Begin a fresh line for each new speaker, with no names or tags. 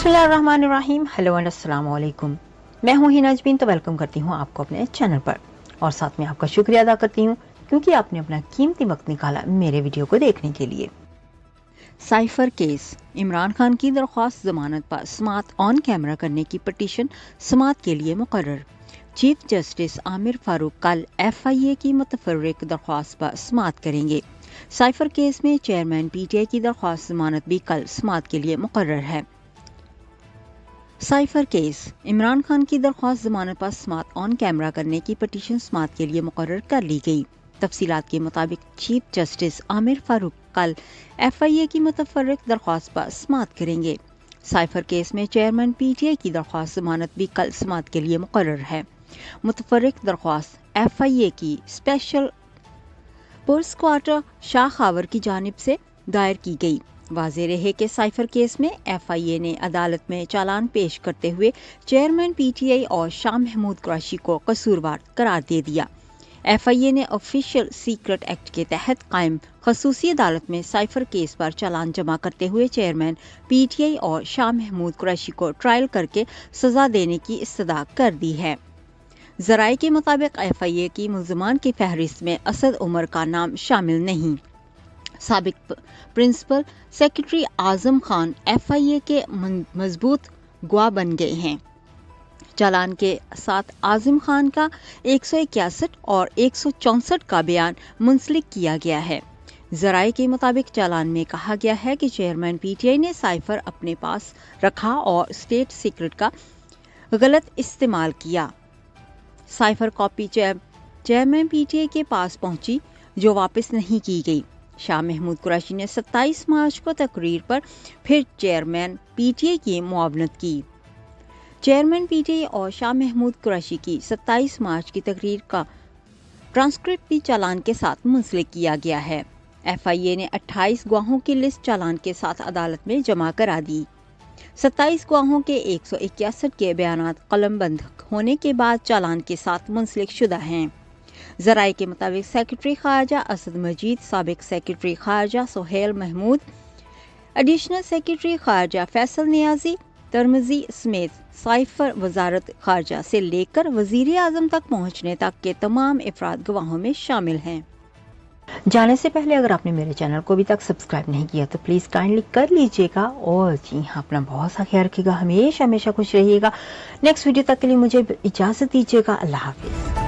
बिस्मिल्लाहिर्रहमानिर्रहीम। Hello and अस्सलाम वालेकुम। मैं हूं हिना अजमीन, तो वेलकम करती हूं आपको अपने चैनल पर और साथ में आपका शुक्रिया अदा करती हूं क्योंकि आपने अपना कीमती वक्त निकाला मेरे वीडियो को देखने के लिए। साइफर केस, इमरान खान की दरख्वास्त जमानत पर समाअत ऑन कैमरा करने की पटिशन समाअत के लिए मुकर्रर। चीफ जस्टिस आमिर फारूक कल FIA की मुतफर्रिक दरख्वास्त पर समाअत करेंगे। साइफर केस में चेयरमैन PTI की दरख्वास्त जमानत भी कल समाअत के लिए मुकर्रर है। साइफर केस, इमरान खान की दरख्वास्त जमानत पर समाअत ऑन कैमरा करने की पटिशन समाअत के लिए मुकर्रर कर ली गई। तफसीलात के मुताबिक चीफ जस्टिस आमिर फारूक कल FIA की मुतफर्रिक दरख्वास्त पर समाअत करेंगे। साइफर केस में चेयरमैन PTI की दरख्वास्त जमानत भी कल समाअत के लिए मुकर्रर है। मुतफर्रिक दरख्वास्त FIA की स्पेशल प्रोसिक्यूटर शाह खावर की जानिब से दायर की गई। वाज़ेह रहे कि साइफर केस में FIA ने अदालत में चालान पेश करते हुए चेयरमैन PTI और शाह महमूद कुरैशी को कसूरवार करार दे दिया। FIA ने ऑफिशियल सीक्रेट एक्ट के तहत कायम खसूसी अदालत में साइफर केस पर चालान जमा करते हुए चेयरमैन PTI और शाह महमूद कुरैशी को ट्रायल करके सजा देने की इस्तदा कर दी है। ज़राए के मुताबिक FIA की मुल्ज़मान की फहरिस्त में असद उमर का नाम शामिल नहीं। साबिक principal secretary Azam Khan FIA के मजबूत गवाह बन गए हैं। चालान के साथ आजम खान का 161 और 164 का बयान मुंसलिक किया गया है। ज़राए के मुताबिक चालान में कहा गया है कि चेयरमैन PTI ने साइफर अपने पास रखा और स्टेट सीक्रेट का गलत इस्तेमाल किया। साइफर कॉपी चेयरमैन PTI के पास पहुंची जो वापस नहीं की गई। शाह महमूद कुरैशी ने 27 मार्च को तकरीर पर फिर चेयरमैन PTI की मुआवनत की। चेयरमैन PTI और शाह महमूद कुरैशी की 27 मार्च की तकरीर का ट्रांसक्रिप्ट भी चालान के साथ मुंसलिक किया गया है। FIA ने 28 गवाहों की लिस्ट चालान के साथ अदालत में जमा करा दी। 27 गवाहों के 161 के बयानात कलमबंद होने के बाद चालान के साथ मुंसलिक शुदा हैं। ज़राए के मुताबिक सेक्रेटरी खारजा असद मजीद, साबिक सेक्रेटरी खारजा सोहेल महमूद, एडिशनल सेक्रेटरी खारजा फैसल नियाजी तरमजी समेत साइफर वजारत खारजा से लेकर वजीर आजम तक पहुँचने तक के तमाम अफराद गवाहों में शामिल हैं। जाने से पहले अगर आपने मेरे चैनल को अभी तक सब्सक्राइब नहीं किया तो प्लीज़ काइंडली कर लीजिएगा और जी हाँ, अपना बहुत सा ख्याल रखिएगा, हमेशा खुश रहिएगा। नेक्स्ट वीडियो तक के लिए मुझे इजाज़त दीजिएगा। अल्लाह हाफिज़।